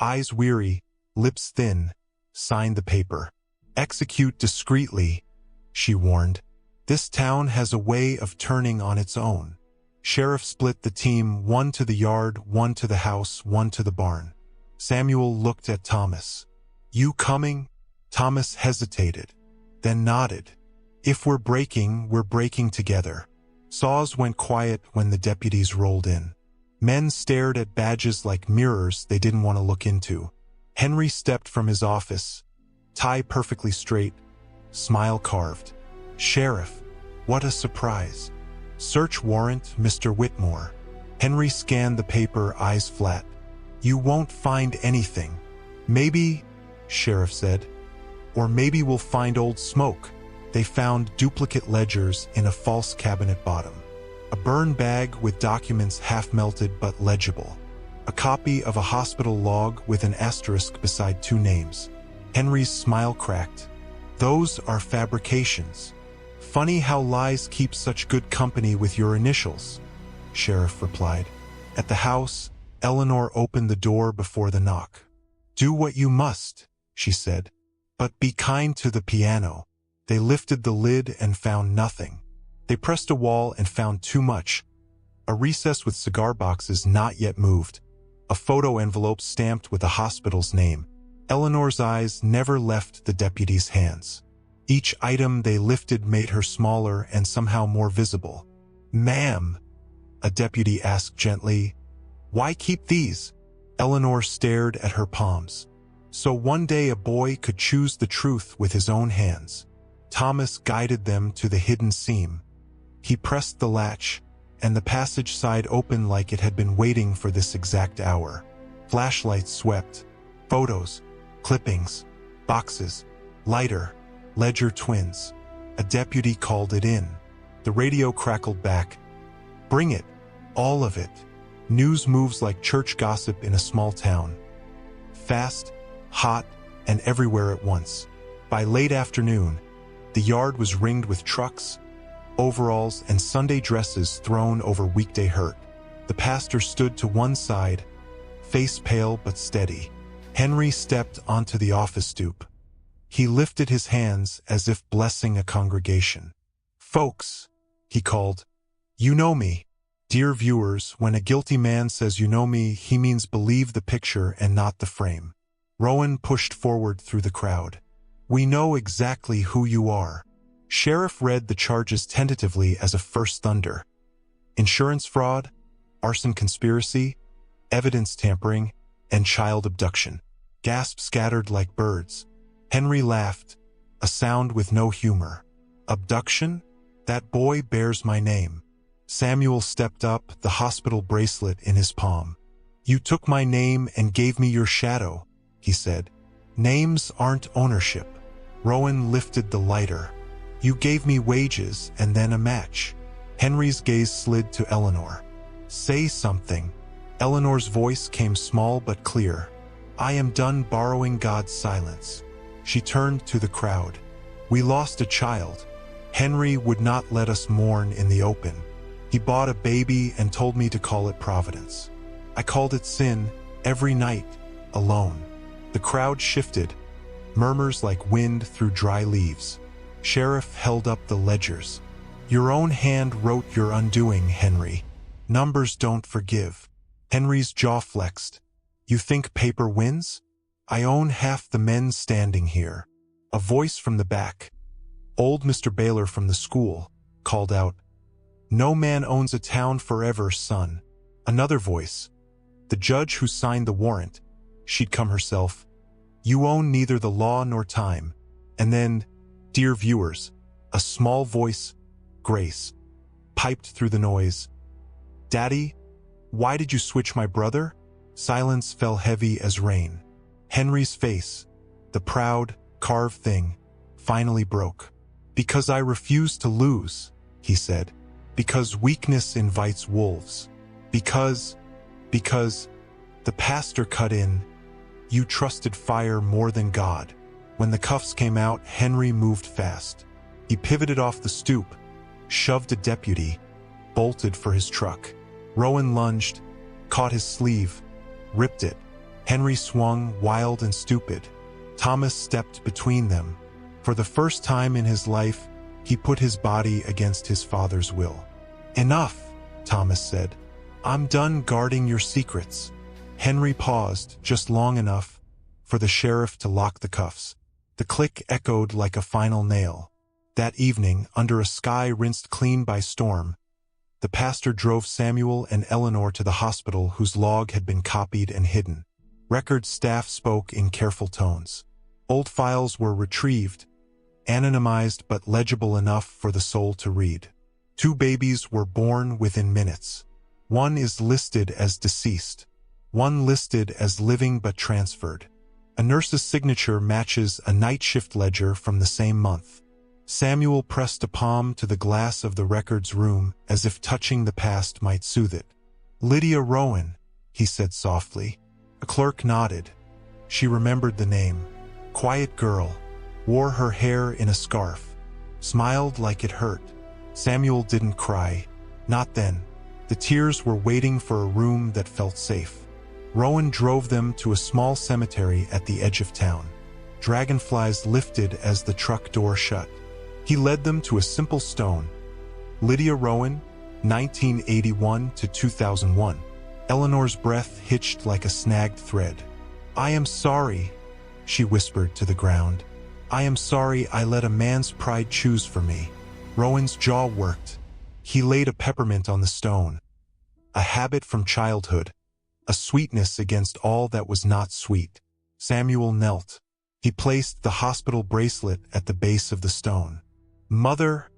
eyes weary, lips thin, signed the paper. "Execute discreetly," she warned. "This town has a way of turning on its own." Sheriff split the team, one to the yard, one to the house, one to the barn. Samuel looked at Thomas. "You coming?" Thomas hesitated, then nodded. "If we're breaking together." Saws went quiet when the deputies rolled in. Men stared at badges like mirrors they didn't want to look into. Henry stepped from his office, tie perfectly straight, smile carved. "Sheriff, what a surprise." "Search warrant, Mr. Whitmore." Henry scanned the paper, eyes flat. "You won't find anything." "Maybe," Sheriff said, "or maybe we'll find old smoke." They found duplicate ledgers in a false cabinet bottom. A burned bag with documents half melted but legible. A copy of a hospital log with an asterisk beside two names. Henry's smile cracked. "Those are fabrications. Funny how lies keep such good company with your initials," Sheriff replied. At the house, Eleanor opened the door before the knock. "Do what you must," she said, "but be kind to the piano." They lifted the lid and found nothing. They pressed a wall and found too much. A recess with cigar boxes not yet moved. A photo envelope stamped with a hospital's name. Eleanor's eyes never left the deputy's hands. Each item they lifted made her smaller and somehow more visible. "Ma'am," a deputy asked gently, "why keep these?" Eleanor stared at her palms. "So one day a boy could choose the truth with his own hands." Thomas guided them to the hidden seam. He pressed the latch, and the passage side opened like it had been waiting for this exact hour. Flashlights swept. Photos, clippings, boxes, lighter, ledger twins. A deputy called it in. The radio crackled back. "Bring it, all of it." News moves like church gossip in a small town. Fast, hot, and everywhere at once. By late afternoon, the yard was ringed with trucks, overalls, and Sunday dresses thrown over weekday hurt. The pastor stood to one side, face pale but steady. Henry stepped onto the office stoop. He lifted his hands as if blessing a congregation. "Folks," he called, "you know me." Dear viewers, when a guilty man says you know me, he means believe the picture and not the frame. Rowan pushed forward through the crowd. "We know exactly who you are." Sheriff read the charges tentatively as a first thunder. Insurance fraud, arson conspiracy, evidence tampering, and child abduction. Gasps scattered like birds. Henry laughed, a sound with no humor. "Abduction? That boy bears my name." Samuel stepped up, the hospital bracelet in his palm. "You took my name and gave me your shadow," he said. "Names aren't ownership." Rowan lifted the lighter. "You gave me wages and then a match." Henry's gaze slid to Eleanor. "Say something." Eleanor's voice came small but clear. "I am done borrowing God's silence." She turned to the crowd. "We lost a child. Henry would not let us mourn in the open. He bought a baby and told me to call it Providence. I called it sin every night, alone." The crowd shifted, murmurs like wind through dry leaves. Sheriff held up the ledgers. "Your own hand wrote your undoing, Henry. Numbers don't forgive." Henry's jaw flexed. "You think paper wins? I own half the men standing here." A voice from the back, old Mr. Baylor from the school, called out, "No man owns a town forever, son." Another voice, the judge who signed the warrant, she'd come herself, "You own neither the law nor time." And then, dear viewers, a small voice, Grace, piped through the noise. "Daddy, why did you switch my brother?" Silence fell heavy as rain. Henry's face, the proud, carved thing, finally broke. "Because I refuse to lose," he said. Because weakness invites wolves. Because the pastor cut in, you trusted fire more than God. When the cuffs came out, Henry moved fast. He pivoted off the stoop, shoved a deputy, bolted for his truck. Rowan lunged, caught his sleeve, ripped it. Henry swung, wild and stupid. Thomas stepped between them. For the first time in his life, he put his body against his father's will. "Enough," Thomas said. "I'm done guarding your secrets." Henry paused just long enough for the sheriff to lock the cuffs. The click echoed like a final nail. That evening, under a sky rinsed clean by storm, the pastor drove Samuel and Eleanor to the hospital whose log had been copied and hidden. Record staff spoke in careful tones. Old files were retrieved, anonymized but legible enough for the soul to read. 2 babies were born within minutes. One is listed as deceased. One listed as living but transferred. A nurse's signature matches a night shift ledger from the same month. Samuel pressed a palm to the glass of the records room as if touching the past might soothe it. "Lydia Rowan," he said softly. A clerk nodded. She remembered the name. Quiet girl, wore her hair in a scarf, smiled like it hurt. Samuel didn't cry. Not then. The tears were waiting for a room that felt safe. Rowan drove them to a small cemetery at the edge of town. Dragonflies lifted as the truck door shut. He led them to a simple stone. Lydia Rowan, 1981 to 2001. Eleanor's breath hitched like a snagged thread. "I am sorry," she whispered to the ground. "I am sorry I let a man's pride choose for me." Rowan's jaw worked. He laid a peppermint on the stone. A habit from childhood. A sweetness against all that was not sweet. Samuel knelt. He placed the hospital bracelet at the base of the stone. "Mother,"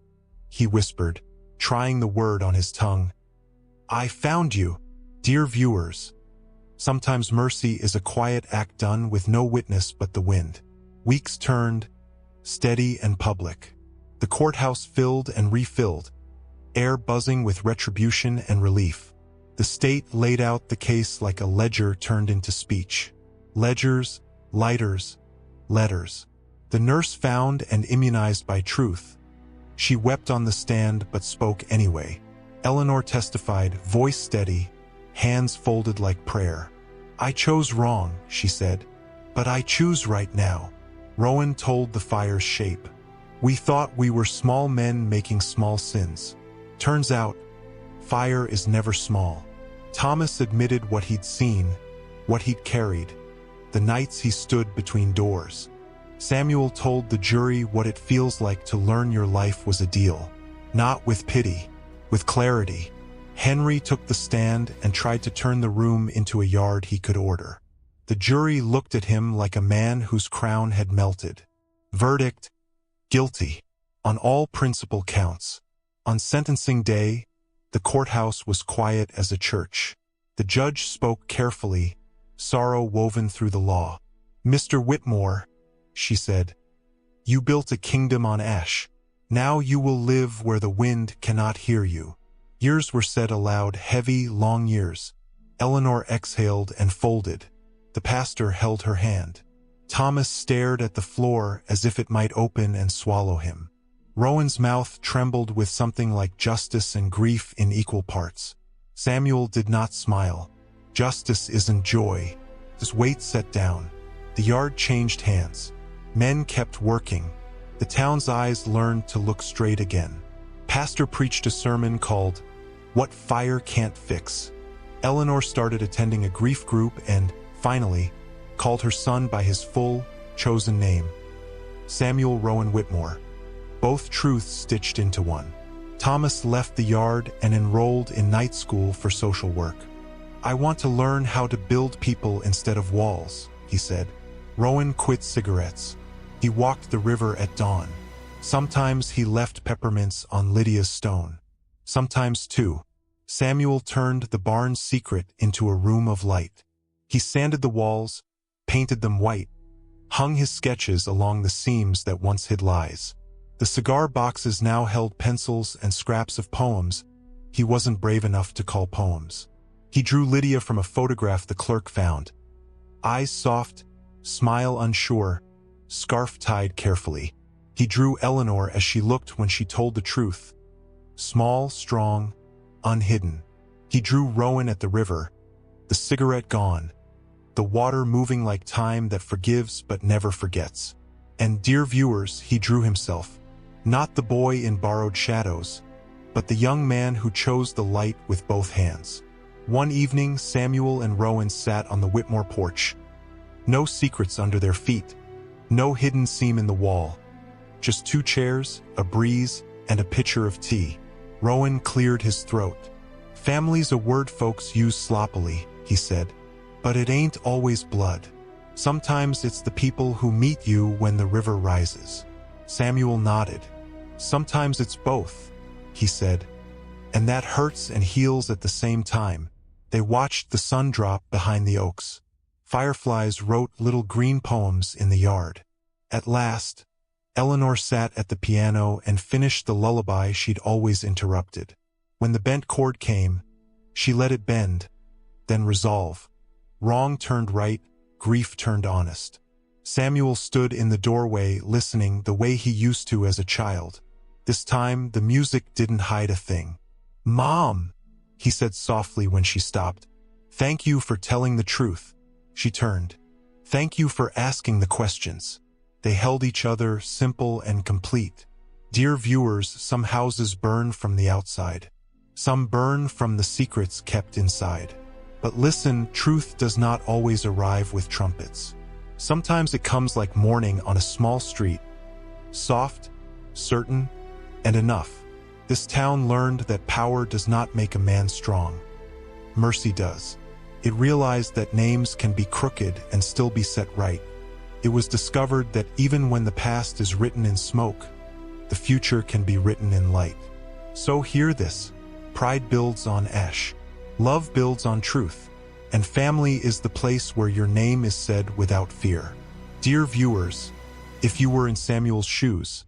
he whispered, trying the word on his tongue. "I found you." Dear viewers, sometimes mercy is a quiet act done with no witness but the wind. Weeks turned, steady and public. The courthouse filled and refilled, air buzzing with retribution and relief. The state laid out the case like a ledger turned into speech. Ledgers, lighters, letters. The nurse found and immunized by truth. She wept on the stand but spoke anyway. Eleanor testified, voice steady, hands folded like prayer. "I chose wrong," she said, "but I choose right now." Rowan told the fire's shape. "We thought we were small men making small sins. Turns out, fire is never small." Thomas admitted what he'd seen, what he'd carried, the nights he stood between doors. Samuel told the jury what it feels like to learn your life was a deal. Not with pity, with clarity. Henry took the stand and tried to turn the room into a yard he could order. The jury looked at him like a man whose crown had melted. Verdict: guilty, on all principal counts. On sentencing day, the courthouse was quiet as a church. The judge spoke carefully, sorrow woven through the law. "Mr. Whitmore," she said, "you built a kingdom on ash. Now you will live where the wind cannot hear you." Years were said aloud, heavy, long years. Eleanor exhaled and folded. The pastor held her hand. Thomas stared at the floor as if it might open and swallow him. Rowan's mouth trembled with something like justice and grief in equal parts. Samuel did not smile. Justice isn't joy. His weight set down. The yard changed hands. Men kept working. The town's eyes learned to look straight again. Pastor preached a sermon called "What Fire Can't Fix." Eleanor started attending a grief group and, finally, called her son by his full, chosen name, Samuel Rowan Whitmore. Both truths stitched into one. Thomas left the yard and enrolled in night school for social work. "I want to learn how to build people instead of walls," he said. Rowan quit cigarettes. He walked the river at dawn. Sometimes he left peppermints on Lydia's stone. Sometimes, too, Samuel turned the barn's secret into a room of light. He sanded the walls, painted them white, hung his sketches along the seams that once hid lies. The cigar boxes now held pencils and scraps of poems, he wasn't brave enough to call poems. He drew Lydia from a photograph the clerk found. Eyes soft, smile unsure, scarf tied carefully. He drew Eleanor as she looked when she told the truth. Small, strong, unhidden. He drew Rowan at the river, the cigarette gone, the water moving like time that forgives but never forgets. And dear viewers, he drew himself, not the boy in borrowed shadows, but the young man who chose the light with both hands. One evening, Samuel and Rowan sat on the Whitmore porch. No secrets under their feet, no hidden seam in the wall. Just 2 chairs, a breeze, and a pitcher of tea. Rowan cleared his throat. "Family's a word folks use sloppily," he said. "But it ain't always blood. Sometimes it's the people who meet you when the river rises." Samuel nodded. "Sometimes it's both," he said. "And that hurts and heals at the same time." They watched the sun drop behind the oaks. Fireflies wrote little green poems in the yard. At last, Eleanor sat at the piano and finished the lullaby she'd always interrupted. When the bent chord came, she let it bend, then resolve. Wrong turned right, grief turned honest. Samuel stood in the doorway listening the way he used to as a child. This time, the music didn't hide a thing. "Mom," he said softly when she stopped. "Thank you for telling the truth." She turned. "Thank you for asking the questions." They held each other, simple and complete. Dear viewers, some houses burn from the outside. Some burn from the secrets kept inside. But listen, truth does not always arrive with trumpets. Sometimes it comes like morning on a small street. Soft, certain, and enough. This town learned that power does not make a man strong. Mercy does. It realized that names can be crooked and still be set right. It was discovered that even when the past is written in smoke, the future can be written in light. So hear this. Pride builds on ash. Love builds on truth. And family is the place where your name is said without fear. Dear viewers, if you were in Samuel's shoes,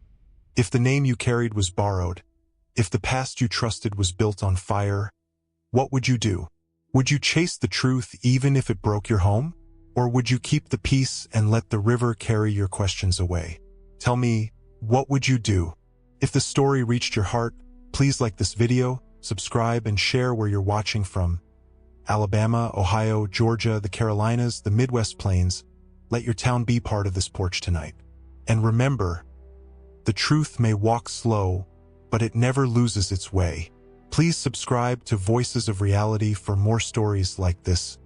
if the name you carried was borrowed, if the past you trusted was built on fire, what would you do? Would you chase the truth even if it broke your home? Or would you keep the peace and let the river carry your questions away? Tell me, what would you do? If the story reached your heart, please like this video, subscribe, and share where you're watching from. Alabama, Ohio, Georgia, the Carolinas, the Midwest Plains. Let your town be part of this porch tonight. And remember, the truth may walk slow, but it never loses its way. Please subscribe to Voices of Reality for more stories like this.